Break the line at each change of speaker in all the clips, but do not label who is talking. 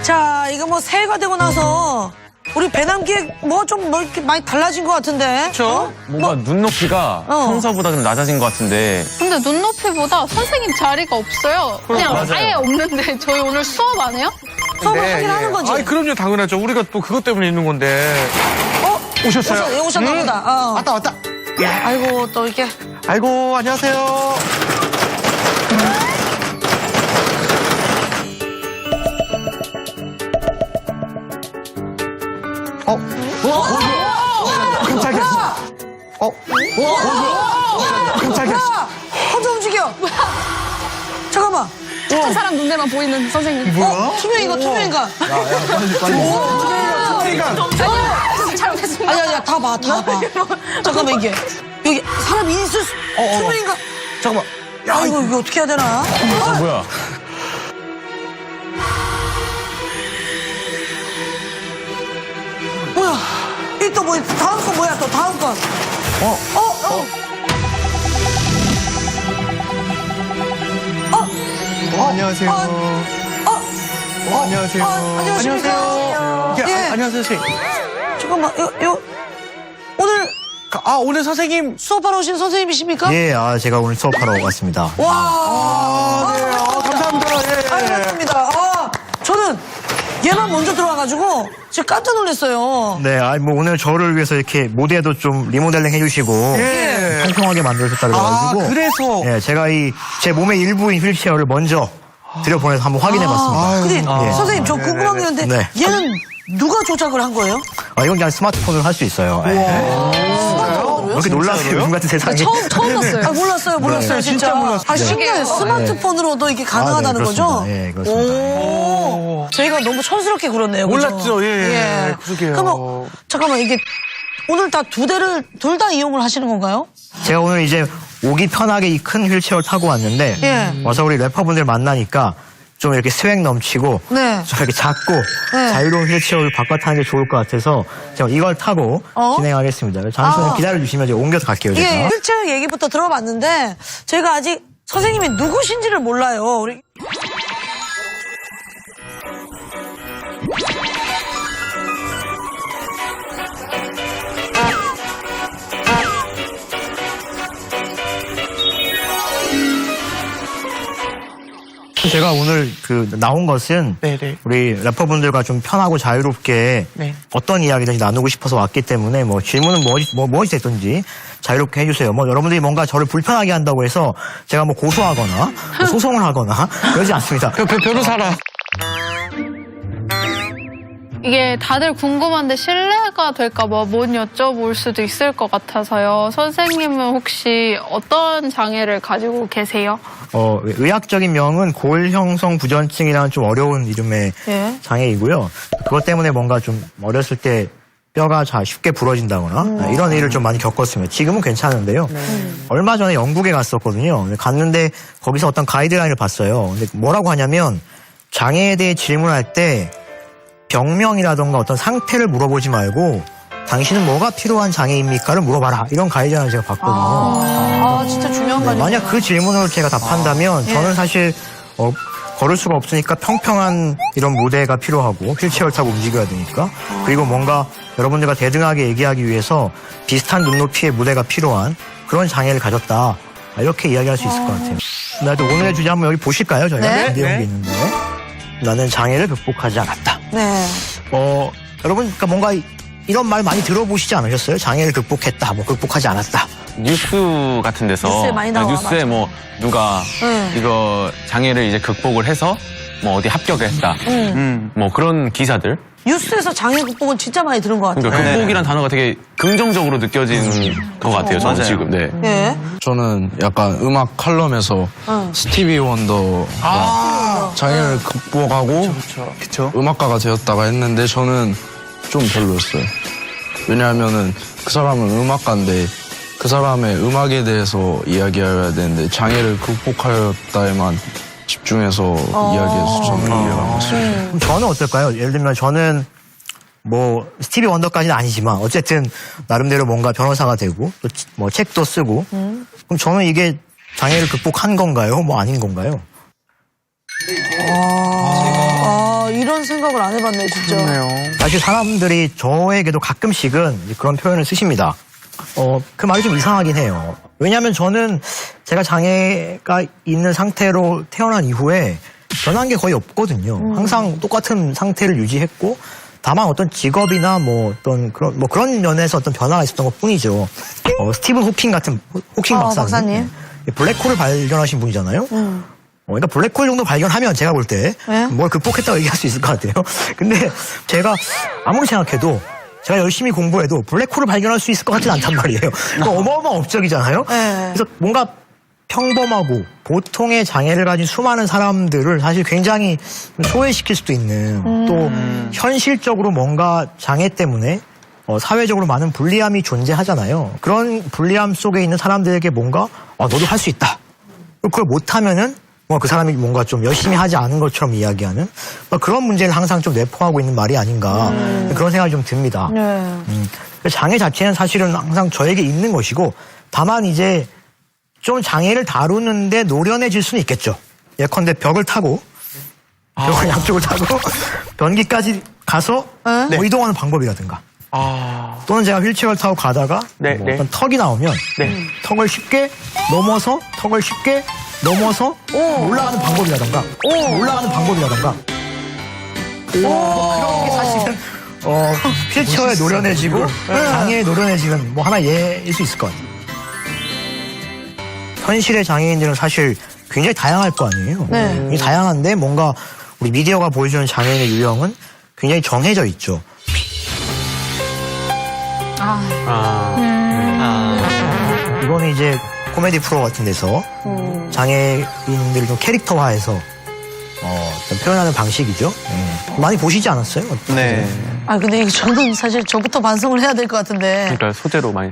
자, 이거 뭐 새해가 되고 나서 우리 배남기획 뭐 이렇게 많이 달라진 것 같은데.
그렇죠? 뭔가 눈높이가 평소보다 좀 낮아진 것 같은데.
근데 눈높이보다 선생님 자리가 없어요. 그냥
맞아요.
아예 없는데 저희 오늘 수업 안 해요?
수업을 하긴 하는 거지.
아니, 그럼요, 당연하죠. 우리가 또 그것 때문에 있는 건데. 오셨어요?
오셨나 보다.
왔다.
아이고, 또 이렇게.
아이고, 안녕하세요. 깜짝이야. 깜짝이야.
혼자 움직여. 잠깐만.
착한 사람 눈에만 보이는 선생님.
투명인가, 투명인가.
잘못했습니다.
아니야, 다 봐. 잠깐만, 이게. 여기 사람이 있을 수, 투명인가.
잠깐만.
아이고, 이거 어떻게 해야 되나.
뭐야?
뭐야. 이 또 뭐, 다음 건 뭐야, 또 다음 건.
안녕하세요. 안녕하세요.
안녕하십니까. 예.
안녕하세요, 선생님.
잠깐만, 오늘
오늘 선생님.
수업하러 오신 선생님이십니까?
예, 제가 오늘 수업하러 왔습니다.
와.
네, 감사합니다. 예.
반갑습니다. 저는 얘만 먼저 들어와가지고 지금 깜짝 놀랐어요.
네, 뭐 오늘 저를 위해서 이렇게 모델도 좀 리모델링 해주시고
예.
평평하게 만들어줬다 그래가지고
그래서.
예, 제가 제 몸의 일부인 휠체어를 먼저 들여보내서 한번 확인해봤습니다.
근데
예.
선생님 저 궁금한 게 있는데
네.
얘는 누가 조작을 한 거예요?
이건 그냥 스마트폰으로 할 수 있어요. 왜 이렇게 놀라세요? 요즘 같은 세상에.
처음 봤어요.
몰랐어요, 진짜.
진짜 몰랐어요.
신기해요. 스마트폰으로도 이게 가능하다는
네,
거죠?
그렇습니다. 예, 그렇습니다.
오. 저희가 너무 촌스럽게 굴었네요. 그죠?
몰랐죠, 예. 그러게요.
그러면 잠깐만 이게 오늘 다 두 대를 둘 다 이용을 하시는 건가요?
제가 오늘 이제 오기 편하게 이 큰 휠체어를 타고 왔는데
예.
와서 우리 래퍼분들 만나니까 좀 이렇게 스웩 넘치고
네.
좀 이렇게 작고
네.
자유로운 휠체어를 바꿔 타는 게 좋을 것 같아서 제가 이걸 타고 진행하겠습니다. 잠시만 기다려주시면 제가 옮겨서 갈게요. 제가.
이게 휠체어 얘기부터 들어봤는데 저희가 아직 선생님이 누구신지를 몰라요. 우리
제가 오늘 나온 것은
네네.
우리 래퍼분들과 좀 편하고 자유롭게
네.
어떤 이야기든지 나누고 싶어서 왔기 때문에 뭐 질문은 무엇이 됐든지 자유롭게 해주세요. 뭐 여러분들이 뭔가 저를 불편하게 한다고 해서 제가 뭐 고소하거나 뭐 소송을 하거나 그러지 않습니다.
변호사라.
이게 다들 궁금한데 실례가 될까 봐 못 여쭤볼 수도 있을 것 같아서요. 선생님은 혹시 어떤 장애를 가지고 계세요?
의학적인 명은 골형성 부전증이라는 좀 어려운 이름의
예.
장애이고요. 그것 때문에 뭔가 좀 어렸을 때 뼈가 쉽게 부러진다거나 이런 일을 좀 많이 겪었습니다. 지금은 괜찮은데요. 얼마 전에 영국에 갔었거든요. 갔는데 거기서 어떤 가이드라인을 봤어요. 근데 뭐라고 하냐면 장애에 대해 질문할 때 병명이라던가 어떤 상태를 물어보지 말고 당신은 뭐가 필요한 장애입니까를 물어봐라. 이런 가이드라인을 제가 봤거든요.
진짜 중요한 거
만약 그 질문으로 제가 답한다면 저는 사실 걸을 수가 없으니까 평평한 이런 무대가 필요하고 휠체어를 타고 움직여야 되니까 그리고 뭔가 여러분들과 대등하게 얘기하기 위해서 비슷한 눈높이의 무대가 필요한 그런 장애를 가졌다. 이렇게 이야기할 수 있을 것 같아요. 나도 오늘의 주제 한번 여기 보실까요? 저희가
네.
준비한 게 있는데 나는 장애를 극복하지 않았다.
네.
여러분 그러니까 뭔가 이런 말 많이 들어보시지 않으셨어요? 장애를 극복했다, 뭐 극복하지 않았다.
뉴스 같은 데서
뉴스에 많이 나와,
뉴스에
맞아.
뭐 누가 이거 장애를 이제 극복을 해서 뭐 어디 합격했다. 뭐 그런 기사들.
뉴스에서 장애 극복은 진짜 많이 들은 것 같아요.
그러니까 극복이란 단어가 되게 긍정적으로 느껴지는 것 같아요. 저는
맞아요.
지금. 네.
예.
저는 약간 음악 칼럼에서 스티비 원더가 장애를 극복하고
그쵸.
음악가가 되었다가 했는데 저는 좀 별로였어요. 왜냐하면은 그 사람은 음악가인데 그 사람의 음악에 대해서 이야기해야 되는데 장애를 극복하였다에만 집중해서 이야기해서 저는 이해가 안 갔어요.
그럼 저는 어떨까요? 예를 들면 저는 뭐 스티비 원더까지는 아니지만 어쨌든 나름대로 뭔가 변호사가 되고 또 뭐 책도 쓰고 그럼 저는 이게 장애를 극복한 건가요? 뭐 아닌 건가요?
이런 그런 생각을 안 해봤네, 진짜.
사실 사람들이 저에게도 가끔씩은 이제 그런 표현을 쓰십니다. 그 말이 좀 이상하긴 해요. 왜냐하면 저는 제가 장애가 있는 상태로 태어난 이후에 변한 게 거의 없거든요. 항상 똑같은 상태를 유지했고, 다만 어떤 직업이나 뭐 어떤 그런 면에서 어떤 변화가 있었던 것 뿐이죠. 스티븐 호킹 같은 호킹 박사님. 블랙홀을 발견하신 분이잖아요. 그러니까 블랙홀 정도 발견하면 제가 볼 때 뭘 극복했다고 얘기할 수 있을 것 같아요. 근데 제가 아무리 생각해도 제가 열심히 공부해도 블랙홀을 발견할 수 있을 것 같지는 않단 말이에요. 그러니까 어마어마한 업적이잖아요. 그래서 뭔가 평범하고 보통의 장애를 가진 수많은 사람들을 사실 굉장히 소외시킬 수도 있는 또 현실적으로 뭔가 장애 때문에 사회적으로 많은 불리함이 존재하잖아요. 그런 불리함 속에 있는 사람들에게 뭔가 너도 할 수 있다. 그걸 못하면은 그 사람이 뭔가 좀 열심히 하지 않은 것처럼 이야기하는 그런 문제를 항상 좀 내포하고 있는 말이 아닌가 그런 생각이 좀 듭니다. 장애 자체는 사실은 항상 저에게 있는 것이고 다만 이제 좀 장애를 다루는데 노련해질 수는 있겠죠. 예컨대 벽을 타고 벽을 양쪽을 타고 변기까지 가서 이동하는 방법이라든가 또는 제가 휠체어를 타고 가다가 어떤 턱이 나오면 턱을 쉽게 넘어서 턱을 쉽게 넘어서 올라가는 방법이라던가 올라가는 방법이라던가 그런 게 사실은 휠체어에 노련해지고 장애에 노련해지는 뭐 하나 예일 수 있을 것 같아요. 현실의 장애인들은 사실 굉장히 다양할 거 아니에요. 이 다양한데 뭔가 우리 미디어가 보여주는 장애인의 유형은 굉장히 정해져 있죠. 이거는 이제 코미디 프로 같은 데서 장애인들을 좀 캐릭터화해서 좀 표현하는 방식이죠. 많이 보시지 않았어요?
네.
근데 이게 저는 사실 저부터 반성을 해야 될 것 같은데.
그러니까 소재로 많이.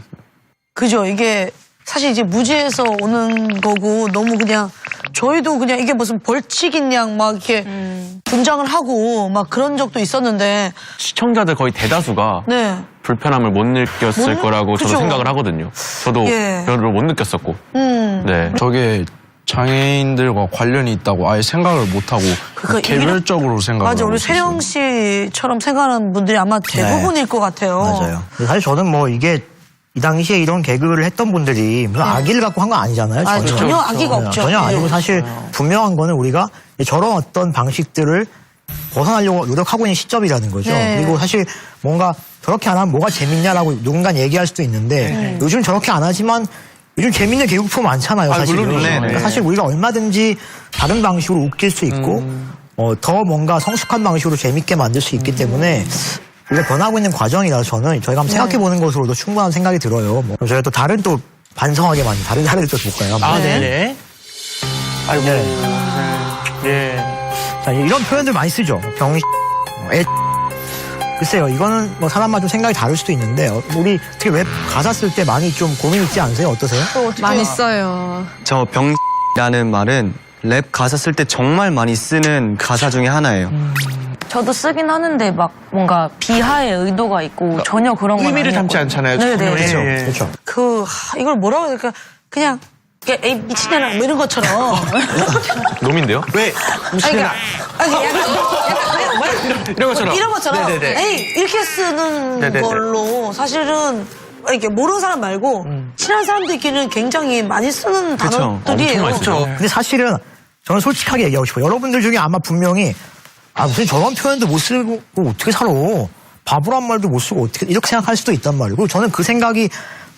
그죠. 이게 사실 이제 무지에서 오는 거고 너무 그냥 저희도 그냥 이게 무슨 벌칙인 양 막 이렇게 분장을 하고 막 그런 적도 있었는데
시청자들 거의 대다수가 불편함을 못 느꼈을 거라고 저도 생각을 하거든요. 저도 별로 못 느꼈었고. 네.
저게 장애인들과 관련이 있다고 아예 생각을 못하고 개별적으로 생각을
맞아.
하고
우리
있었어요.
세령 씨처럼 생각하는 분들이 아마 대부분일 것 같아요.
맞아요. 사실 저는 뭐 이게 이 당시에 이런 개그를 했던 분들이 무슨 악의를 갖고 한 건 아니잖아요.
전혀 악의가 없죠.
전혀 아니고 사실 분명한 거는 우리가 저런 어떤 방식들을 벗어나려고 노력하고 있는 시점이라는 거죠. 그리고 사실 뭔가 저렇게 안 하면 뭐가 재밌냐라고 누군가 얘기할 수도 있는데 요즘 저렇게 안 하지만 요즘 재밌는 개그 프로 많잖아요. 사실은. 그러니까 사실 우리가 얼마든지 다른 방식으로 웃길 수 있고 더 뭔가 성숙한 방식으로 재밌게 만들 수 있기 때문에 우리가 변하고 있는 과정이라서 저는 저희가 한번 생각해보는 것으로도 충분한 생각이 들어요. 뭐 저희가 또 다른 또 반성하게 만든 다른 사례를 또 볼까요?
네네. 아이고.
자, 이런 표현들 많이 쓰죠. 글쎄요, 이거는 뭐 사람마다 좀 생각이 다를 수도 있는데 우리 특히 웹 가사 쓸 때 많이 좀 고민 있지 않으세요? 어떠세요?
많이 써요.
저 병이라는 말은 랩 가사 쓸 때 정말 많이 쓰는 가사 중에 하나예요.
저도 쓰긴 하는데 막 뭔가 비하의 의도가 있고 전혀 그런 건
의미를 담지
아니었거든요.
않잖아요.
네네.
그렇죠.
이걸 뭐라고 해야 될까? 그냥 에이 미친년아 뭐 이런 것처럼.
놈인데요?
왜?
이런 것처럼.
이런 것처럼. 에이 이렇게 쓰는 걸로 사실은 이렇게 모르는 사람 말고 친한 사람들끼리는 굉장히 많이 쓰는 단어들이에요.
근데 사실은 저는 솔직하게 얘기하고 싶어요. 여러분들 중에 아마 분명히 무슨 저런 표현도 못 쓰고 어떻게 살아? 바보란 말도 못 쓰고 어떻게 이렇게 생각할 수도 있단 말이에요. 그리고 저는 그 생각이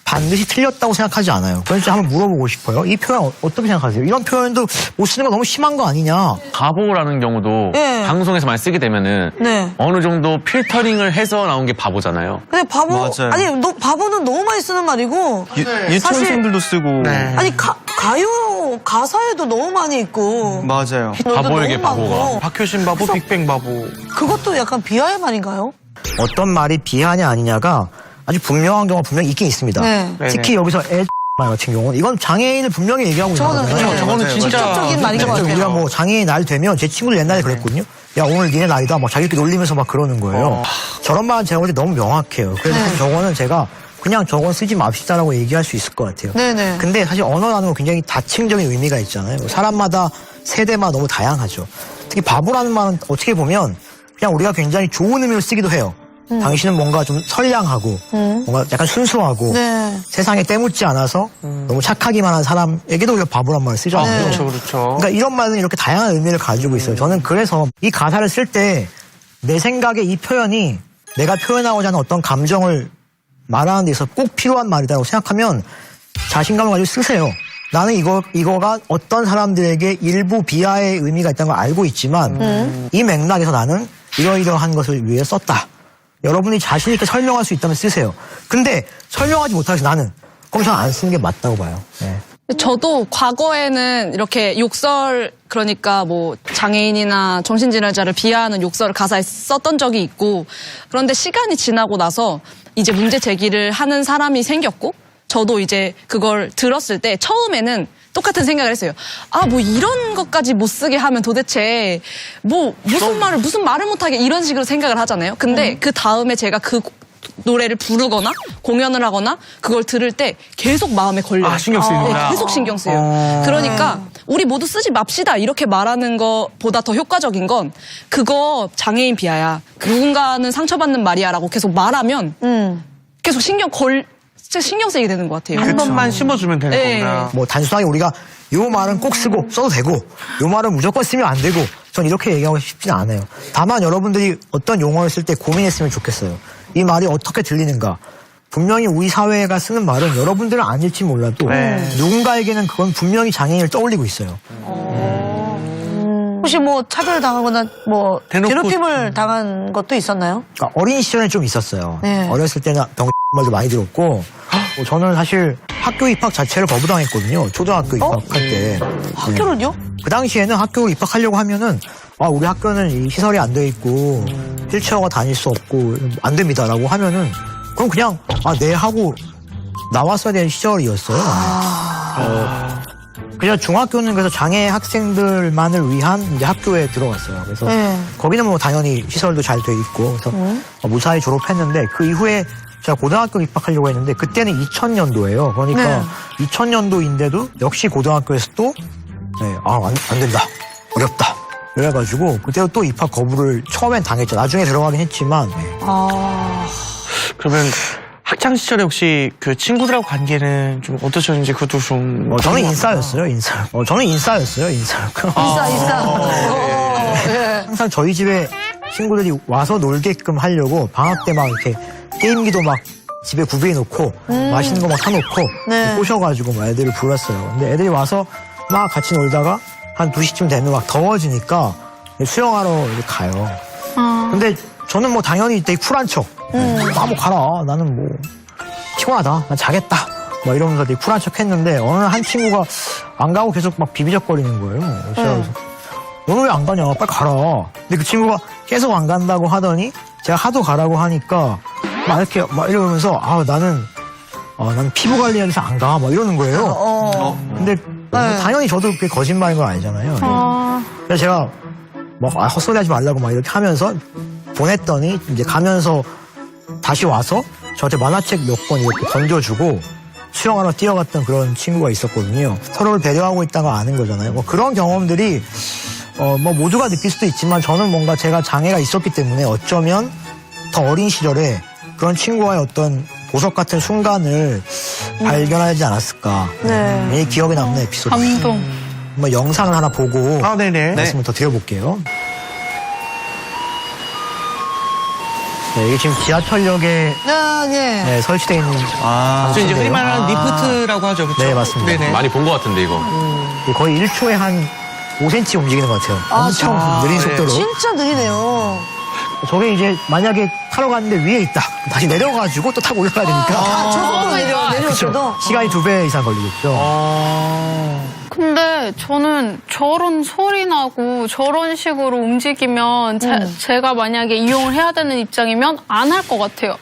반드시 틀렸다고 생각하지 않아요. 그래서 한번 물어보고 싶어요. 이 표현 어떻게 생각하세요? 이런 표현도 못 쓰는 거 너무 심한 거 아니냐?
바보라는 경우도 방송에서 많이 쓰게 되면은 어느 정도 필터링을 해서 나온 게 바보잖아요.
근데 바보
맞아요.
아니 바보는 너무 많이 쓰는 말이고
유치원생들도 쓰고.
아니 가요 가사에도 너무 많이 있고
맞아요.
바보에게 바보가.
박효신 바보, 빅뱅 바보.
그것도 약간 비하의 말인가요?
어떤 말이 비하냐 아니냐가 아주 분명한 경우가 분명히 있긴 있습니다. 특히 여기서 말 같은 경우는 이건 장애인을 분명히 얘기하고 있는 거잖아요.
저거는 진짜
직접적인 말인 것 같아요.
우리가 뭐 장애인 날 되면 제 친구들 옛날에 그랬거든요. 야 오늘 니네 날이다 막 자기들끼리 놀리면서 막 그러는 거예요. 저런 말은 제가 볼 때 너무 명확해요. 그래서 사실 저거는 제가 그냥 저건 쓰지 맙시다라고 얘기할 수 있을 것 같아요. 근데 사실 언어라는 건 굉장히 다층적인 의미가 있잖아요. 사람마다 세대마다 너무 다양하죠. 특히 바보라는 말은 어떻게 보면 그냥 우리가 굉장히 좋은 의미로 쓰기도 해요. 당신은 뭔가 좀 선량하고 뭔가 약간 순수하고
네.
세상에 때묻지 않아서 너무 착하기만 한 사람에게도 우리가 바보란 말을 쓰잖아요.
그렇죠, 그렇죠.
그러니까 이런 말은 이렇게 다양한 의미를 가지고 있어요. 저는 그래서 이 가사를 쓸 때 내 생각에 이 표현이 내가 표현하고자 하는 어떤 감정을 말하는 데 있어서 꼭 필요한 말이라고 생각하면 자신감을 가지고 쓰세요. 나는 이거가 어떤 사람들에게 일부 비하의 의미가 있다는 걸 알고 있지만 이 맥락에서 나는 이러이러한 것을 위해 썼다. 여러분이 자신 있게 설명할 수 있다면 쓰세요. 근데 설명하지 못해서 나는 그럼 저는 안 쓰는 게 맞다고 봐요. 네.
저도 과거에는 이렇게 욕설, 그러니까 뭐 장애인이나 정신질환자를 비하하는 욕설을 가사에 썼던 적이 있고, 그런데 시간이 지나고 나서 이제 문제 제기를 하는 사람이 생겼고, 저도 이제 그걸 들었을 때 처음에는 똑같은 생각을 했어요. 아, 뭐 이런 것까지 못 쓰게 하면 도대체 뭐 무슨 말을 못하게 이런 식으로 생각을 하잖아요. 근데 그 다음에 제가 그 노래를 부르거나 공연을 하거나 그걸 들을 때 계속 마음에 걸려요.
아, 신경 쓰이는구나.
네, 계속 신경 쓰여요. 그러니까 우리 모두 쓰지 맙시다 이렇게 말하는 것보다 더 효과적인 건 그거 장애인 비하야. 누군가는 상처받는 말이야라고 계속 말하면 계속 신경 쓰이게 되는 것 같아요.
한 번만 심어주면 되는
네.
거구나.
뭐 단순하게 우리가 요 말은 꼭 쓰고 써도 되고 요 말은 무조건 쓰면 안 되고 전 이렇게 얘기하고 싶지는 않아요. 다만 여러분들이 어떤 용어를 쓸 때 고민했으면 좋겠어요. 이 말이 어떻게 들리는가. 분명히 우리 사회가 쓰는 말은 여러분들은 아닐지 몰라도 누군가에게는 그건 분명히 장애인을 떠올리고 있어요.
혹시 뭐 차별당하거나 뭐
대놓고-
괴롭힘을 당한 것도 있었나요?
그러니까 어린 시절에 좀 있었어요.
네.
어렸을 때는 말도 많이 들었고 뭐 저는 사실 학교 입학 자체를 거부당했거든요. 초등학교 입학할 때.
학교를요?
그 당시에는 학교를 입학하려고 하면은 우리 학교는 이 시설이 안 돼 있고 휠체어가 다닐 수 없고 안 됩니다라고 하면은 그럼 그냥 네 하고 나왔어야 되는 시절이었어요. 그냥 중학교는 그래서 장애 학생들만을 위한 이제 학교에 들어갔어요. 그래서 거기는 뭐 당연히 시설도 잘 돼 있고 그래서 무사히 졸업했는데 그 이후에 제가 고등학교 입학하려고 했는데 그때는 2000년도예요. 그러니까 2000년도인데도 역시 고등학교에서 또 안 된다. 어렵다. 그래가지고 그때도 또 입학 거부를 처음엔 당했죠. 나중에 들어가긴 했지만.
그러면 학창 시절에 혹시 그 친구들하고 관계는 좀 어떠셨는지 그것도 좀.
저는 인싸였어요, 인싸. 저는 인싸였어요, 인싸. 항상 저희 집에 친구들이 와서 놀게끔 하려고 방학 때 막 이렇게 게임기도 막 집에 구비해 놓고 맛있는 거 막 사놓고 꼬셔가지고 막 애들을 불렀어요. 근데 애들이 와서 막 같이 놀다가 한 2시쯤 되면 막 더워지니까 수영하러 이렇게 가요. 근데 저는 뭐 당연히 이때 쿨한 척. 뭐 가라. 나는 뭐 피곤하다. 난 자겠다. 막 이러면서 되게 쿨한 척 했는데 어느 날 한 친구가 안 가고 계속 막 비비적거리는 거예요. 그래서 너는 왜 안 가냐? 빨리 가라. 근데 그 친구가 계속 안 간다고 하더니 제가 하도 가라고 하니까 막 이렇게 막 이러면서 나는 피부 관리해야 돼서 안 가. 막 이러는 거예요. 근데 당연히 저도 그게 거짓말인 걸 알잖아요. 그래서 제가 헛소리 하지 말라고 막 이렇게 하면서 보냈더니 이제 가면서 다시 와서 저한테 만화책 몇 권 이렇게 던져주고 수영하러 뛰어갔던 그런 친구가 있었거든요. 서로를 배려하고 있다는 걸 아는 거잖아요. 뭐 그런 경험들이 모두가 느낄 수도 있지만 저는 뭔가 제가 장애가 있었기 때문에 어쩌면 더 어린 시절에 그런 친구와의 어떤 보석 같은 순간을 발견하지 않았을까. 이 기억에 남는 에피소드.
감동.
영상을 하나 보고
네네.
말씀을 더 드려볼게요. 네, 이게 지금 지하철역에 설치되어 있는
그래서 이제 흔히 말하는 리프트라고 하죠. 그렇죠?
네, 맞습니다.
네네.
많이 본 것 같은데 이거.
거의 1초에 한 5cm 움직이는 것 같아요. 엄청 느린 속도로.
진짜 느리네요.
저게 이제 만약에 타러 갔는데 위에 있다. 다시 내려가지고 또 타고 올라가야 되니까.
저 속도로 내려오셔도.
시간이 2배 이상 걸리겠죠.
근데 저는 저런 소리 나고 저런 식으로 움직이면 제가 만약에 이용을 해야 되는 입장이면 안 할 것 같아요.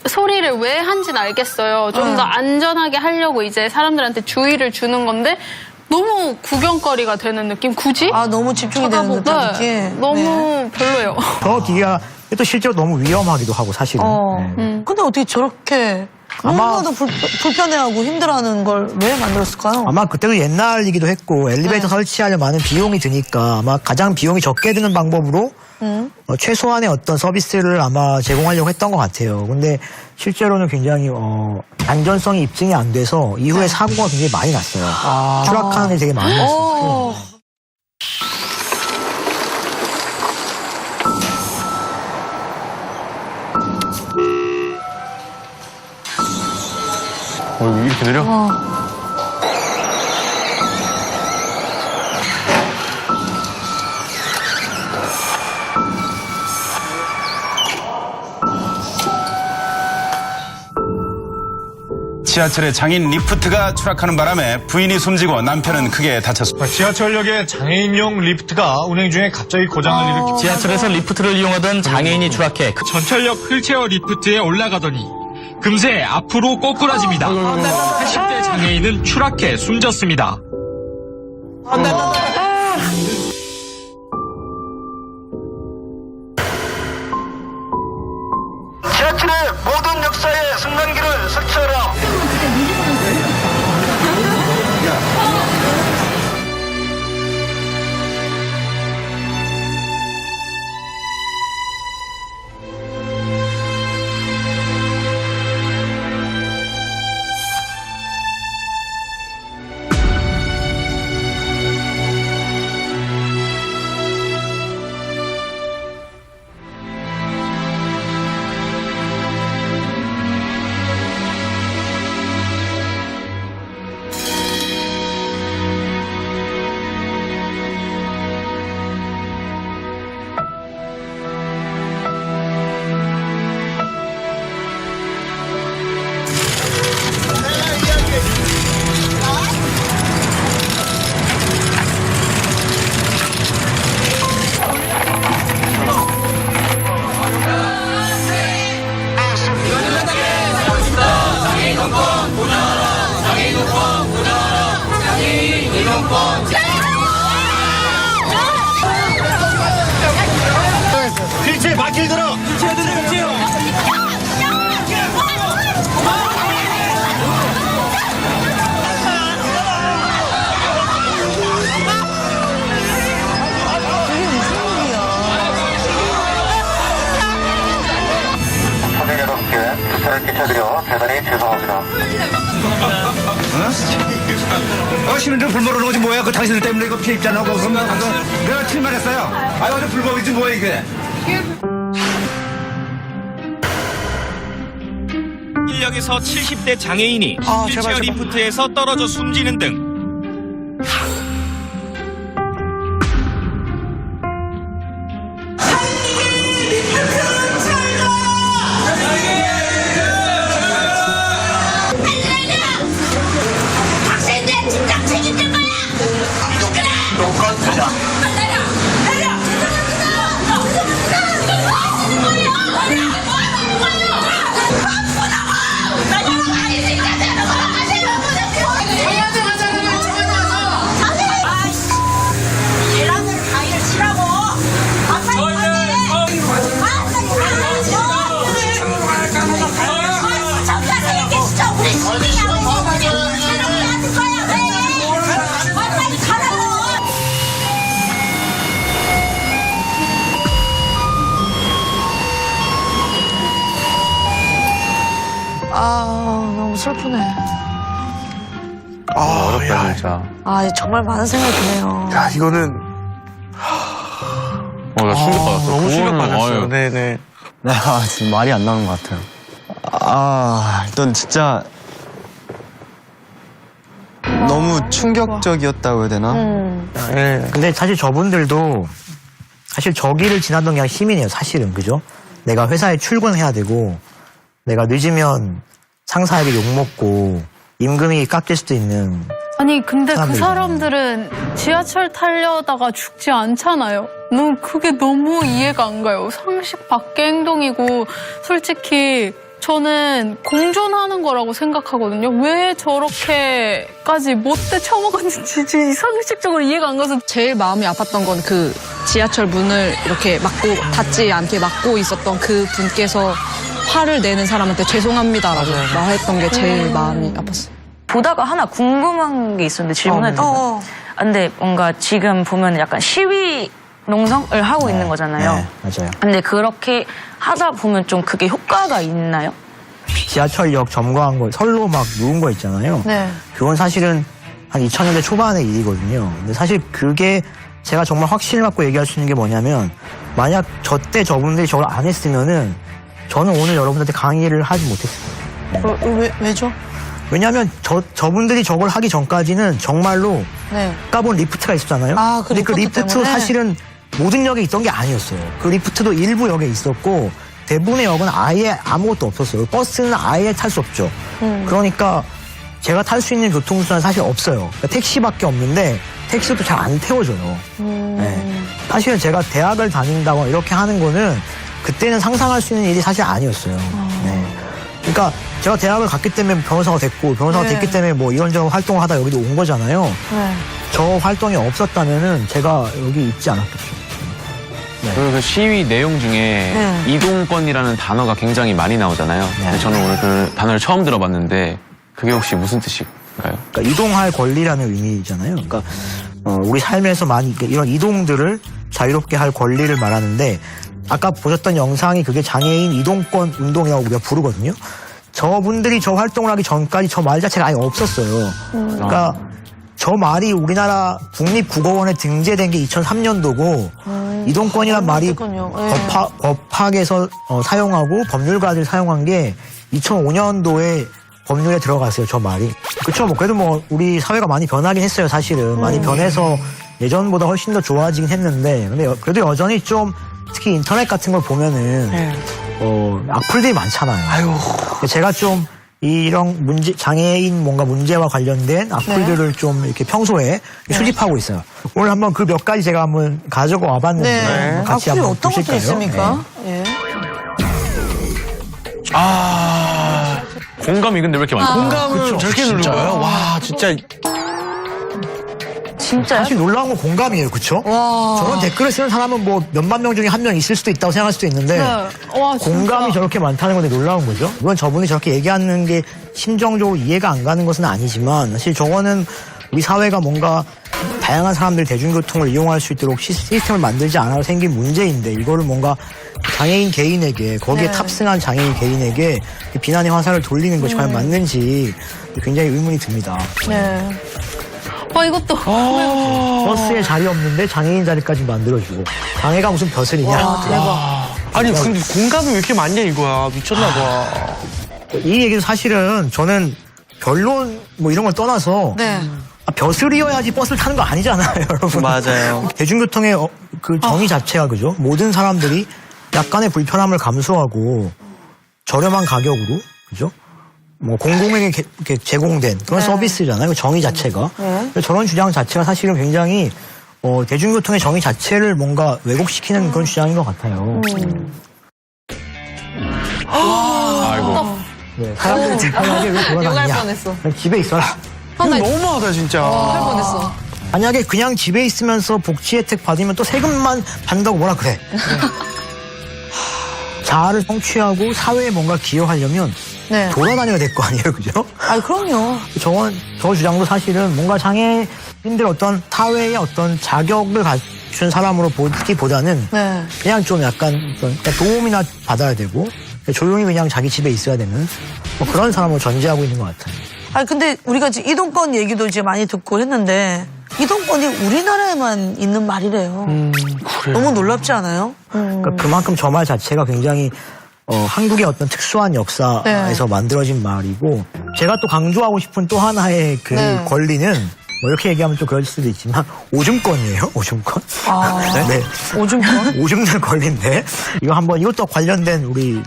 소리를 왜 한지는 알겠어요. 좀 더 안전하게 하려고 이제 사람들한테 주의를 주는 건데 너무 구경거리가 되는 느낌? 굳이?
너무 집중이 되는 듯한 느낌.
너무 별로예요.
저 기계가 또 실제로 너무 위험하기도 하고 사실은.
근데 어떻게 저렇게 너무나도 불편해하고 힘들어하는 걸 왜 만들었을까요?
아마 그때도 옛날이기도 했고 엘리베이터 설치하려 많은 비용이 드니까 아마 가장 비용이 적게 드는 방법으로 최소한의 어떤 서비스를 아마 제공하려고 했던 것 같아요. 근데 실제로는 굉장히 안전성이 입증이 안 돼서 이후에 사고가 굉장히 많이 났어요. 추락하는 게 되게 많이 났어요.
이렇게 느려?
지하철에 장애인 리프트가 추락하는 바람에 부인이 숨지고 남편은 크게 다쳤습니다.
지하철역에 장애인용 리프트가 운행 중에 갑자기 고장을 일으키고
지하철에서 리프트를 이용하던 장애인이 추락해
전철역 휠체어 리프트에 올라가더니 금세 앞으로 꼬꾸라집니다. 80대 장애인은 추락해 숨졌습니다.
지하철의 모든 역사의 승강기를 설치하라.
휠체어 막힐 들어!
손님 여러분께 주차를 끼쳐드려 대단히 죄송합니다.
시민들 불모르는 거지 뭐야? 그 당신들 때문에 이거 피해 입잖아. 내가 틀말했어요. 완전 불법이지 뭐야 이게?
1역에서 70대 장애인이 휠체어 리프트에서 떨어져 숨지는 등
너무 슬프네.
어렵다 진짜.
정말 많은 생각이 드네요.
야, 이거는
나 충격받았어.
너무 충격받았어요. 네네.
지금 말이 안 나오는 것 같아요. 일단 진짜 너무 충격적이었다고 해야 되나?
근데 사실 저분들도 사실 저기를 지나던 그냥 시민이에요, 사실은. 그죠? 내가 회사에 출근해야 되고, 내가 늦으면 상사에게 욕먹고, 임금이 깎일 수도 있는.
아니 근데 그
사람들이잖아요.
사람들은 지하철 타려다가 죽지 않잖아요. 그게 너무 이해가 안 가요. 상식 밖의 행동이고 솔직히 저는 공존하는 거라고 생각하거든요. 왜 저렇게까지 못돼 처먹었는지 상식적으로 이해가 안 가서.
제일 마음이 아팠던 건 그 지하철 문을 이렇게 막고 닫지 않게 막고 있었던 그 분께서 화를 내는 사람한테 죄송합니다라고 말했던 게 제일 마음이 아팠어요.
보다가 하나 궁금한 게 있었는데 질문해도 되나요? 근데 뭔가 지금 보면 약간 시위 농성을 하고 있는 거잖아요.
네, 맞아요.
근데 그렇게 하다 보면 좀 그게 효과가 있나요?
지하철역 점거한 거, 선로 막 누운 거 있잖아요.
네.
그건 사실은 한 2000년대 초반의 일이거든요. 근데 사실 그게 제가 정말 확신을 갖고 얘기할 수 있는 게 뭐냐면 만약 저때 저분들이 저걸 안 했으면은 저는 오늘 여러분들한테 강의를 하지 못했어요.
왜죠?
왜냐하면 저분들이 저걸 하기 전까지는 정말로
네.
아까 본 리프트가 있었잖아요.
아, 그
근데 그
리프트
리프트
때문에?
사실은 모든 역에 있던 게 아니었어요. 그 리프트도 일부 역에 있었고 대부분의 역은 아예 아무것도 없었어요. 버스는 아예 탈 수 없죠. 그러니까 제가 탈 수 있는 교통수단은 사실 없어요. 그러니까 택시밖에 없는데 택시도 잘 안 태워줘요. 네. 사실은 제가 대학을 다닌다거나 이렇게 하는 거는 그때는 상상할 수 있는 일이 사실 아니었어요. 네. 그러니까 제가 대학을 갔기 때문에 변호사가 됐고 변호사가
네.
됐기 때문에 뭐 이런저런 활동을 하다 여기도 온 거잖아요.
네.
저 활동이 없었다면은 제가 여기 있지 않았겠죠.
그리고 그 시위 내용 중에
네.
이동권이라는 단어가 굉장히 많이 나오잖아요. 근데 저는 오늘 그 단어를 처음 들어봤는데 그게 혹시 무슨 뜻일까요?
그러니까 이동할 권리라는 의미잖아요. 그러니까 우리 삶에서 많이 이런 이동들을 자유롭게 할 권리를 말하는데 아까 보셨던 영상이 그게 장애인 이동권 운동이라고 우리가 부르거든요. 저분들이 저 활동을 하기 전까지 저 말 자체가 아예 없었어요. 그러니까 저 말이 우리나라 국립국어원에 등재된 게 2003년도고 이동권이란 말이 법학에서 사용하고 법률가들이 사용한 게 2005년도에 법률에 들어갔어요. 저 말이. 그렇죠. 뭐 그래도 뭐 우리 사회가 많이 변하긴 했어요. 사실은 많이 변해서 예전보다 훨씬 더 좋아지긴 했는데 근데 그래도 여전히 좀 특히 인터넷 같은 걸 보면은 악플들이 많잖아요. 아유. 제가 좀 이런 장애인 뭔가 문제와 관련된 악플들을 좀 이렇게 평소에 수집하고 있어요. 오늘 한번 그 몇 가지 제가 한번 가지고 와봤는데
네.
같이
악플이
한번
어떤 것도
보실까요?
있습니까?
네.
예.
공감이 근데 왜 이렇게 많죠?
공감을 저렇게 누른 거예요? 와, 진짜.
진짜요?
사실 놀라운 건 공감이에요. 그쵸? 저런 댓글을 쓰는 사람은 뭐 몇만 명 중에 한 명 있을 수도 있다고 생각할 수도 있는데
와,
공감이 저렇게 많다는 건데 놀라운 거죠. 물론 저분이 저렇게 얘기하는 게 심정적으로 이해가 안 가는 것은 아니지만 사실 저거는 우리 사회가 뭔가 다양한 사람들이 대중교통을 이용할 수 있도록 시스템을 만들지 않아서 생긴 문제인데 이거를 뭔가 장애인 개인에게 거기에 탑승한 장애인 개인에게 비난의 화살을 돌리는 것이 과연 맞는지 굉장히 의문이 듭니다.
네.
이것도.
버스에 자리 없는데 장애인 자리까지 만들어주고 장애가 무슨 벼슬이냐.
대박.
아니, 근데 공감이 왜 이렇게 많냐, 이거야. 미쳤나 봐.
이 얘기는 사실은 저는 변론 뭐 이런 걸 떠나서
네.
벼슬이어야지 버스를 타는 거 아니잖아요, 여러분.
맞아요.
대중교통의 그 정의 자체가 그죠? 모든 사람들이 약간의 불편함을 감수하고 저렴한 가격으로 그죠? 뭐 공공에게 제공된 그런 서비스잖아요. 그 정의 자체가. 저런 주장 자체가 사실은 굉장히 대중교통의 정의 자체를 뭔가 왜곡시키는 그런 주장인 것 같아요.
아이고.
네, 사람들이 불편하게 왜 돌아다니냐. 그냥 집에 있어라.
이거 너무하다, 진짜.
할 뻔했어.
만약에 그냥 집에 있으면서 복지 혜택 받으면 또 세금만 받는다고 뭐라 그래. 자아를 성취하고 사회에 뭔가 기여하려면
네.
돌아다녀야 될 거 아니에요, 그죠?
아, 그럼요.
저 주장도 사실은 뭔가 장애인들 어떤 사회의 어떤 자격을 갖춘 사람으로 보기보다는
네.
그냥 좀 약간 도움이나 받아야 되고 조용히 그냥 자기 집에 있어야 되는 뭐 그런 사람으로 전제하고 있는 것 같아요.
아니, 근데 우리가 지금 이동권 얘기도 이제 많이 듣고 했는데 이동권이 우리나라에만 있는 말이래요. 너무 놀랍지 않아요?
그러니까 그만큼 저 말 자체가 굉장히 한국의 어떤 특수한 역사에서 만들어진 말이고 제가 또 강조하고 싶은 또 하나의 그 권리는 뭐 이렇게 얘기하면 또 그럴 수도 있지만 오줌권이에요. 오줌권. 네.
오줌권?
오줌 권리인데 이것도 관련된 우리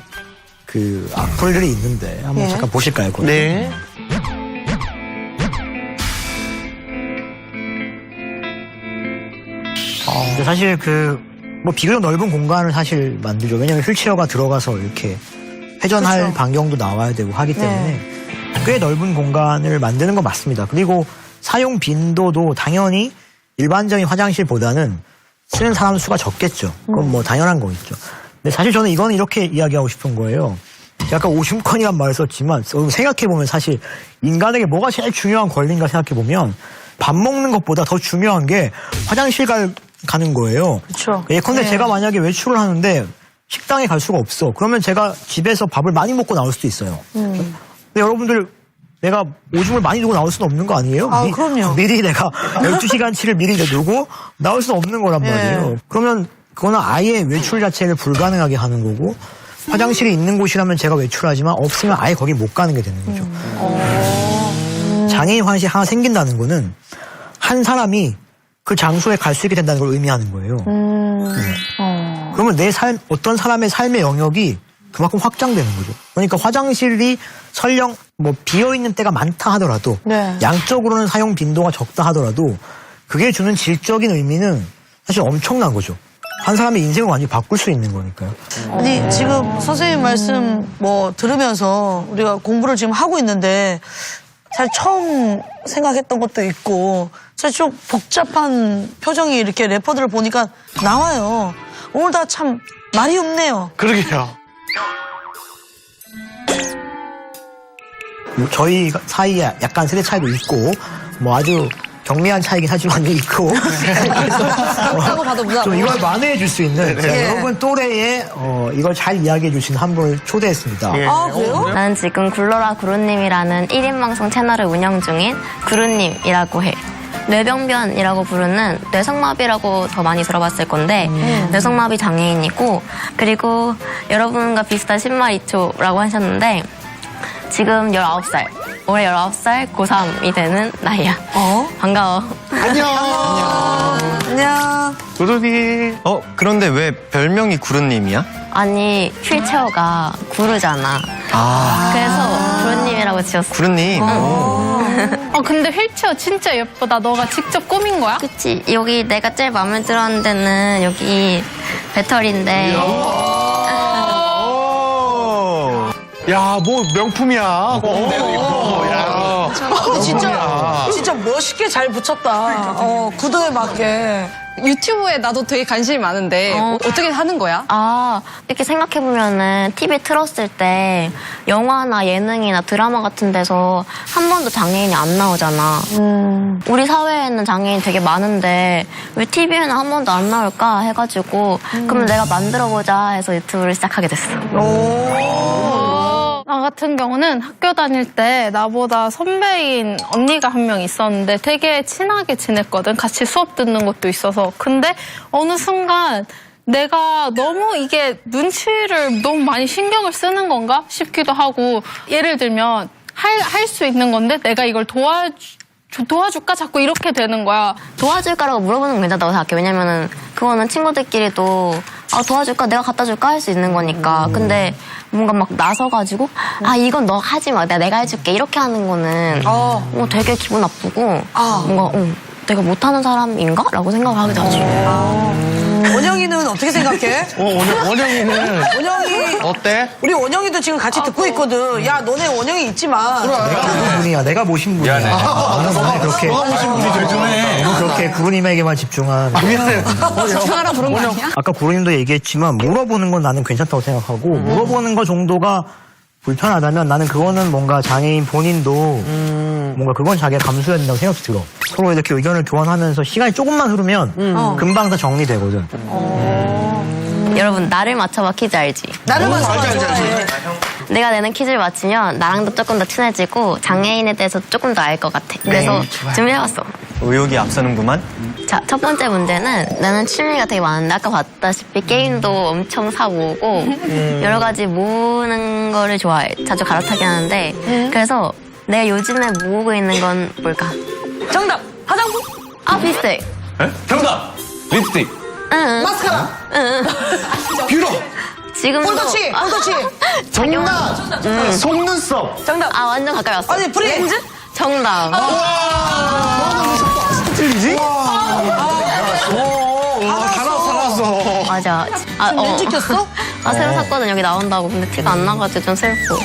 그 악플들이 있는데 한번 잠깐 보실까요? 그거?
네.
근데 사실 뭐 비교적 넓은 공간을 사실 만들죠. 왜냐면 휠체어가 들어가서 이렇게 회전할
그렇죠.
반경도 나와야 되고 하기 때문에 꽤 넓은 공간을 만드는 건 맞습니다. 그리고 사용 빈도도 당연히 일반적인 화장실보다는 쓰는 사람 수가 적겠죠. 그건 뭐 당연한 거겠죠. 근데 사실 저는 이거는 이렇게 이야기하고 싶은 거예요. 제가 아까 오줌권이란 말을 썼지만 생각해보면 사실 인간에게 뭐가 제일 중요한 권리인가 생각해보면 밥 먹는 것보다 더 중요한 게 화장실 갈 가는 거예요.
그렇죠.
예컨대 제가 만약에 외출을 하는데 식당에 갈 수가 없어. 그러면 제가 집에서 밥을 많이 먹고 나올 수도 있어요. 근데 여러분들 내가 오줌을 많이 두고 나올 수는 없는 거 아니에요?
그럼요.
미리 내가 12시간치를 미리 내두고 나올 수는 없는 거란 말이에요. 그러면 그거는 아예 외출 자체를 불가능하게 하는 거고 화장실이 있는 곳이라면 제가 외출하지만 없으면 아예 거기 못 가는 게 되는 거죠. 장애인 화장실이 하나 생긴다는 거는 한 사람이 그 장소에 갈 수 있게 된다는 걸 의미하는 거예요. 그러면 내 삶, 어떤 사람의 삶의 영역이 그만큼 확장되는 거죠. 그러니까 화장실이 설령 뭐 비어있는 때가 많다 하더라도 양적으로는 사용 빈도가 적다 하더라도 그게 주는 질적인 의미는 사실 엄청난 거죠. 한 사람의 인생을 완전히 바꿀 수 있는 거니까요.
아니 지금 선생님 말씀 뭐 들으면서 우리가 공부를 지금 하고 있는데 사실 처음 생각했던 것도 있고 사실 좀 복잡한 표정이 이렇게 래퍼들을 보니까 나와요. 오늘 다 참 말이 없네요.
그러게요.
저희 사이에 약간 세대 차이도 있고 뭐 아주 경미한 차이긴 하지만 있고
그렇다고 봐도
좀 이걸 만회해 줄 수 있는 여러분 또래에 이걸 잘 이야기해 주신 한 분을 초대했습니다.
아 그래요?
나는 지금 굴러라 구루님이라는 1인 방송 채널을 운영 중인 구루님이라고 해. 뇌병변이라고 부르는 뇌성마비라고 더 많이 들어봤을 건데 뇌성마비 장애인이고 그리고 여러분과 비슷한 10말 2초라고 하셨는데 지금 19살. 올해 19살 고3이 되는 나이야. 반가워.
안녕.
구루님.
그런데 왜 별명이 구루님이야?
아니 휠체어가 구르잖아. 그래서 구루님이라고 지었어.
구루님.
근데 휠체어 진짜 예쁘다. 너가 직접 꾸민 거야?
그치. 여기 내가 제일 마음에 들었는 데는 여기 배터리인데
야, 뭐 명품이야. 야.
근데 진짜 멋있게 잘 붙였다. 구도에 맞게.
유튜브에 나도 되게 관심이 많은데 어떻게 하는 거야?
이렇게 생각해보면은 TV 틀었을 때 영화나 예능이나 드라마 같은 데서 한 번도 장애인이 안 나오잖아. 우리 사회에는 장애인 되게 많은데 왜 TV에는 한 번도 안 나올까 해가지고 그러면 내가 만들어보자 해서 유튜브를 시작하게 됐어.
나 같은 경우는 학교 다닐 때 나보다 선배인 언니가 한 명 있었는데 되게 친하게 지냈거든. 같이 수업 듣는 것도 있어서. 근데 어느 순간 내가 너무 이게 눈치를 너무 많이 신경을 쓰는 건가 싶기도 하고 예를 들면 할 수 있는 건데 내가 이걸 도와줄까? 자꾸 이렇게 되는 거야.
도와줄까라고 물어보는 건 괜찮다고 생각해. 왜냐면은 그거는 친구들끼리도 도와줄까? 내가 갖다 줄까? 할 수 있는 거니까. 근데 뭔가 막 나서가지고 이건 너 하지 마. 내가 해줄게. 이렇게 하는 거는 되게 기분 나쁘고 뭔가 내가 못하는 사람인가? 라고 생각을 하게 되지.
원영이는 어떻게 생각해?
원영이는
원영이
어때?
우리 원영이도 지금 같이 듣고 있거든. 야 너네 원영이 있지만
내가 모신 분이야. 내가 모신 분이야. 너는 그렇게
모신 분이 제일 좋네.
너무 그렇게 구루님에게만 집중한.
집중하라 부른 거 아니야?
아까 구루님도 얘기했지만 물어보는 건 나는 괜찮다고 생각하고 물어보는 거 정도가 불편하다면 나는 그거는 뭔가 장애인 본인도 뭔가 그건 자기가 감수해야 된다고 생각이 들어. 서로 이렇게 의견을 교환하면서 시간이 조금만 흐르면 금방 다 정리되거든.
여러분 나를 맞춰봐 퀴즈 알지?
나를 맞춰봐 좋아해.
내가 내는 퀴즈를 맞히면 나랑도 조금 더 친해지고 장애인에 대해서 조금 더 알 것 같아. 그래서 준비해봤어.
의욕이 앞서는구만.
자, 첫 번째 문제는 나는 취미가 되게 많은데 아까 봤다시피 게임도 엄청 사모으고 여러 가지 모으는 거를 좋아해. 자주 갈아타긴 하는데 그래서 내가 요즘에 모으고 있는 건 뭘까?
정답 화장품.
비슷해.
정답! 립스틱.
응.
마스카라.
응.
뷰러.
지금도
꼴도치.
정답.
속눈썹.
정답.
완전 가까이 왔어.
아니 프리.
렌즈? 정답.
틀리지? 살았어.
맞아.
렌즈 꼈어?
새로 샀거든. 여기 나온다고. 근데 티가 안 나가지고 좀 슬퍼.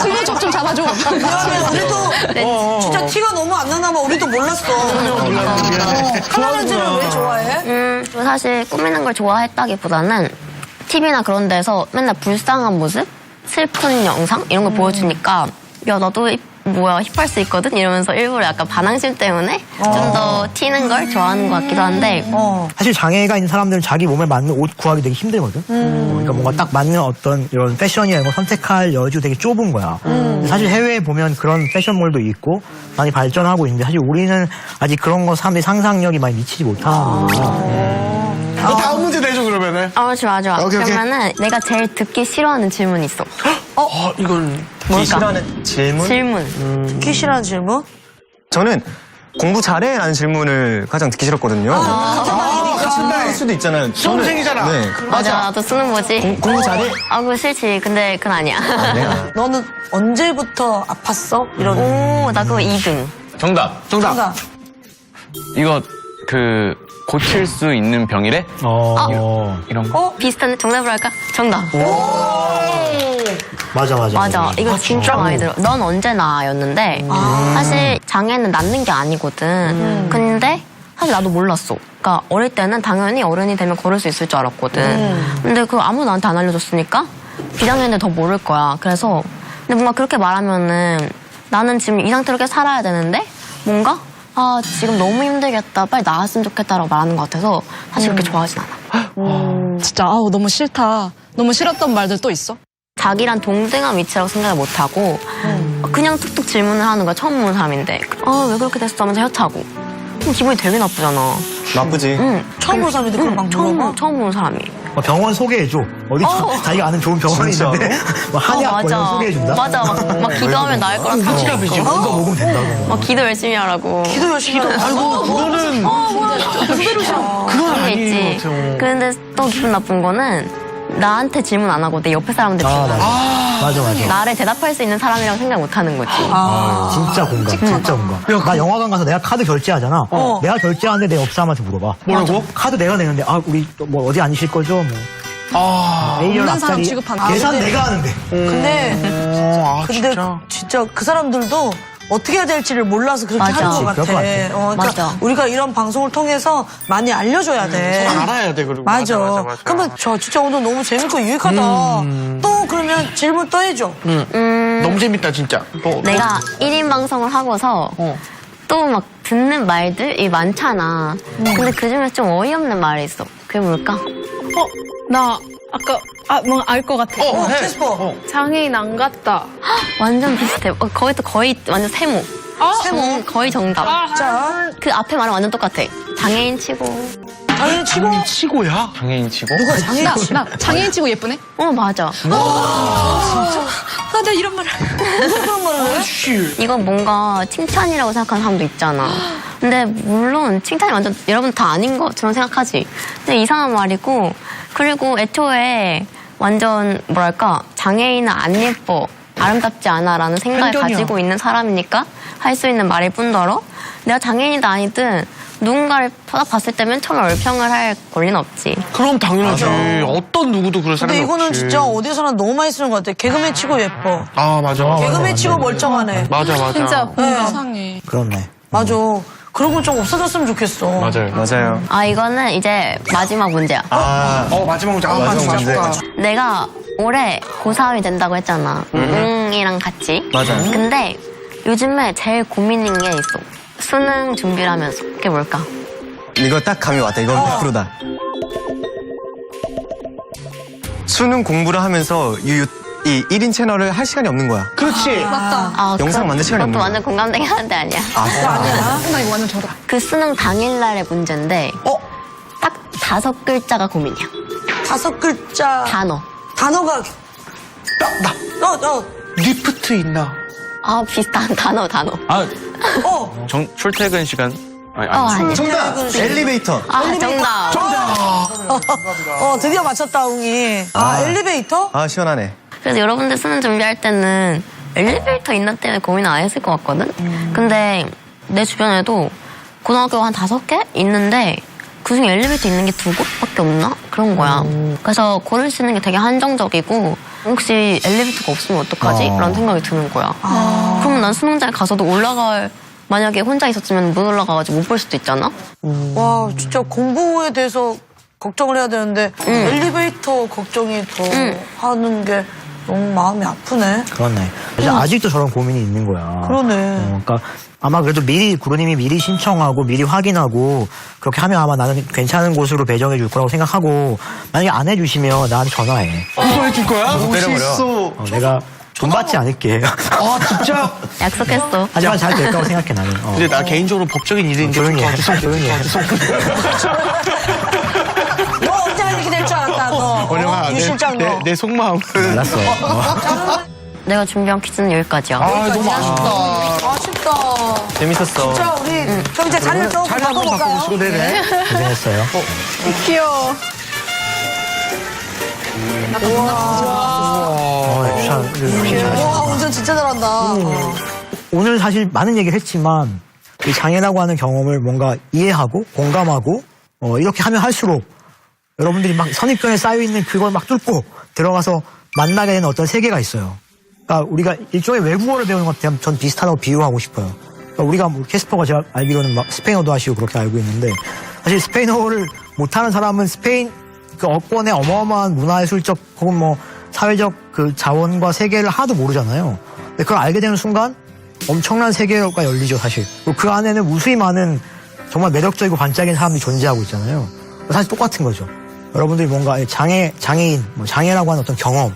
친구적 좀 잡아줘.
미안해. 우리도 진짜 티가 너무 안 나나 봐. 우리도 몰랐어. 카라 렌즈를 왜 좋아해?
사실 꾸미는 걸 좋아했다기보다는 TV나 그런 데서 맨날 불쌍한 모습? 슬픈 영상? 이런 걸 보여주니까 야 나도 뭐야 힙할 수 있거든 이러면서 일부러 약간 반항심 때문에 좀 더 튀는 걸 좋아하는 것 같기도 한데
사실 장애가 있는 사람들은 자기 몸에 맞는 옷 구하기 되게 힘들거든. 그러니까 뭔가 딱 맞는 어떤 이런 패션이나 이런 거 선택할 여지가 되게 좁은 거야. 근데 사실 해외에 보면 그런 패션몰도 있고 많이 발전하고 있는데 사실 우리는 아직 그런 거 사람들이 상상력이 많이 미치지 못하는 거야.
다음 문제 내줘 그러면은.
좋아.
오케이.
그러면은 내가 제일 듣기 싫어하는 질문이 있어.
이건
듣기 싫어하는 질문?
질문.
듣기 싫어하는 질문?
저는 공부 잘해? 라는 질문을 가장 듣기 싫었거든요. 할 수도 있잖아요.
수험생이잖아.
네.
맞아, 나도 쓰는 거지.
공부 잘해?
그거 싫지. 근데 그건 아니야.
너는 언제부터 아팠어? 이런.
오, 나 그거 2등.
정답.
정답.
이거 고칠 수 있는 병이래? 이런 거?
비슷한데 정답으로 할까? 정답.
맞아.
이거 진짜 많이 들어. 넌 언제 나였는데 사실 장애는 낫는 게 아니거든. 근데 사실 나도 몰랐어. 그러니까 어릴 때는 당연히 어른이 되면 걸을 수 있을 줄 알았거든. 근데 그거 아무도 나한테 안 알려줬으니까 비장애인데 더 모를 거야. 그래서 근데 뭔가 그렇게 말하면은 나는 지금 이 상태로 계속 살아야 되는데 뭔가 지금 너무 힘들겠다. 빨리 나았으면 좋겠다라고 말하는 것 같아서 사실 그렇게 좋아하진 않아.
진짜 너무 싫다. 너무 싫었던 말들 또 있어?
자기랑 동등한 위치라고 생각을 못하고 그냥 툭툭 질문을 하는 거야. 처음 보는 사람인데 왜 그렇게 됐어 하면서 혀차고 그럼 기분이 되게 나쁘잖아.
나쁘지.
처음 보는 사람인데 그걸 막 물어봐?
처음 보는 사람이.
병원 소개해줘. 어디 자기가 아는 좋은 병원이 있는데 뭐 한의학 이런 거 소개해준다?
맞아. 막 기도하면 나을 거라
찌갑이지. 이거 먹으면 된다고.
막 기도 열심히 하라고.
기도 열심히 하라고.
아이고 그거는
그건 아니지. 근데 또 기분 나쁜 거는 나한테 질문 안 하고 내 옆에 사람한테 질문 안 해.
맞아.
나를 대답할 수 있는 사람이라고 생각 못 하는 거지.
진짜 공감. 나 영화관 가서 내가 카드 결제하잖아. 내가 결제하는데 내 옆 사람한테 물어봐.
뭐라고?
카드 내가 내는데 우리 뭐 어디 앉으실 거죠? 뭐. A열
모르는 사람
앞자리
취급하는
계산 내가 하는데.
근데 진짜 그 사람들도 어떻게 해야 될지를 몰라서 그렇게
맞아.
하는 것 같아. 그러니까
맞아.
우리가 이런 방송을 통해서 많이 알려줘야 돼.
알아야 돼 그리고.
맞아. 그러면 저 진짜 오늘 너무 재밌고 유익하다. 또 그러면 질문 또 해줘.
너무 재밌다 진짜.
내가 1인 방송을 하고서 또 막 듣는 말들이 많잖아. 근데 그중에 좀 어이없는 말이 있어. 그게 뭘까?
나 아까 뭐 알 것 같아.
캐스퍼.
장애인 안 같다.
완전 비슷해. 거의 완전 세모.
세모.
거의 정답.
자,
그 앞에 말은 완전 똑같아. 장애인 치고.
장애인 치고.
치고야?
장애인 치고?
누가 장애인 치고?
나 장애인 치고 예쁘네?
맞아.
나 이런 말을.
무슨 그런 말을 해?
이건 뭔가 칭찬이라고 생각하는 사람도 있잖아. 근데 물론 칭찬이 완전 여러분 다 아닌 것처럼 생각하지. 근데 이상한 말이고 그리고 애초에 완전 뭐랄까 장애인은 안 예뻐. 아름답지 않아라는 생각을 가지고 있는 사람이니까 할 수 있는 말일 뿐더러 내가 장애인이든 아니든 누군가를 봤을 때면 처음에 얼평을 할 권리는 없지.
그럼 당연하지. 어떤 누구도 그럴 사람이
근데 이거는
없지.
진짜 어디서나 너무 많이 쓰는 것 같아. 개그맨 치고 예뻐.
맞아.
개그맨 치고 멀쩡하네.
맞아.
진짜
세상에.
그렇네.
맞아. 그런 건 좀 없어졌으면 좋겠어.
맞아요.
이거는 이제 마지막 문제야.
마지막 문제. 마지막 문제.
내가 올해 고3이 된다고 했잖아. 이랑 같이.
맞아요.
근데 요즘에 제일 고민인 게 있어. 수능 준비를 하면서. 그게 뭘까?
이거 딱 감이 왔다. 이건 100%다. 수능 공부를 하면서 이 1인 채널을 할 시간이 없는 거야.
그렇지.
영상 만들 시간이 없는
그것도
거야.
완전 공감되게 하는데 아니야.
나 이거 완전 저다.
그 수능 당일날의 문제인데 딱 5글자가 고민이야.
5글자 단어가
리프트 있나?
비슷한 단어.
출퇴근 시간?
아니.
정답! 엘리베이터.
정답.
드디어 맞췄다, 웅이. 엘리베이터?
시원하네.
그래서 여러분들 수능 준비할 때는 엘리베이터 있나 때문에 고민 안 했을 것 같거든? 근데 내 주변에도 고등학교가 한 5개 있는데 그중에 엘리베이터 있는 게 2곳밖에 없나? 그런 거야. 그래서 고를 수 있는 게 되게 한정적이고 혹시 엘리베이터가 없으면 어떡하지? 라는 생각이 드는 거야. 그러면 난 수능장에 가서도 만약에 혼자 있었으면 못 올라가가지고 못 볼 수도 있잖아?
와, 진짜 공부에 대해서 걱정을 해야 되는데 엘리베이터 걱정이 더 하는 게 너무 마음이 아프네.
그렇네. 사실 아직도 저런 고민이 있는 거야.
그러네.
그러니까 아마 그래도 구루님이 미리 신청하고 미리 확인하고 그렇게 하면 아마 나는 괜찮은 곳으로 배정해 줄 거라고 생각하고 만약에 안 해주시면 나한테 전화해.
후보해 줄 거야?
멋있어.
내가 돈 받지 않을게.
아, 진짜?
약속했어.
하지만 잘 될 거라고 생각해 나는.
근데 나 개인적으로 법적인 일인데
조용히 해. 조용히 해.
너 언제나 이렇게 될 줄 알았다, 너. 유 실장 너.
내 속마음.
알았어.
내가 준비한 퀴즈는 여기까지야.
아, 너무 아쉽다.
아쉽다.
재밌었어.
자, 우리 그럼 이제 자리를 좀
자리 한번
바꿔볼까요?
바꿔보시고, 네네.
고생했어요.
귀여워.
역시 잘하셨다.
와, 운전 진짜 잘한다.
오늘 사실 많은 얘기를 했지만 이 장애라고 하는 경험을 뭔가 이해하고 공감하고 이렇게 하면 할수록 여러분들이 막 선입견에 쌓여있는 그걸 막 뚫고 들어가서 만나게 되는 어떤 세계가 있어요. 그러니까 우리가 일종의 외국어를 배우는 것 같아요. 전 비슷하다고 비유하고 싶어요. 그러니까 우리가 뭐 캐스퍼가 제가 알기로는 막 스페인어도 하시고 그렇게 알고 있는데 사실 스페인어를 못하는 사람은 스페인 그 어권의 어마어마한 문화예술적 혹은 뭐 사회적 그 자원과 세계를 하나도 모르잖아요. 근데 그걸 알게 되는 순간 엄청난 세계가 열리죠, 사실. 그리고 그 안에는 무수히 많은 정말 매력적이고 반짝이는 사람들이 존재하고 있잖아요. 사실 똑같은 거죠. 여러분들이 뭔가 장애인, 뭐 장애라고 하는 어떤 경험,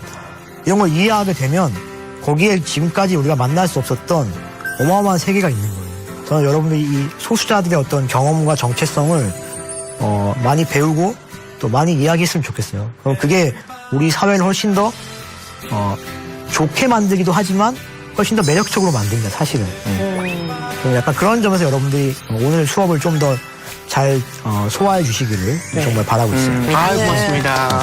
이런 걸 이해하게 되면 거기에 지금까지 우리가 만날 수 없었던 어마어마한 세계가 있는 거예요. 저는 여러분들이 이 소수자들의 어떤 경험과 정체성을 많이 배우고 또 많이 이야기했으면 좋겠어요. 그럼 그게 우리 사회를 훨씬 더 좋게 만들기도 하지만 훨씬 더 매력적으로 만듭니다, 사실은. 약간 그런 점에서 여러분들이 오늘 수업을 좀 더 잘 소화해 주시기를 정말 바라고 있어요.
아유, 고맙습니다.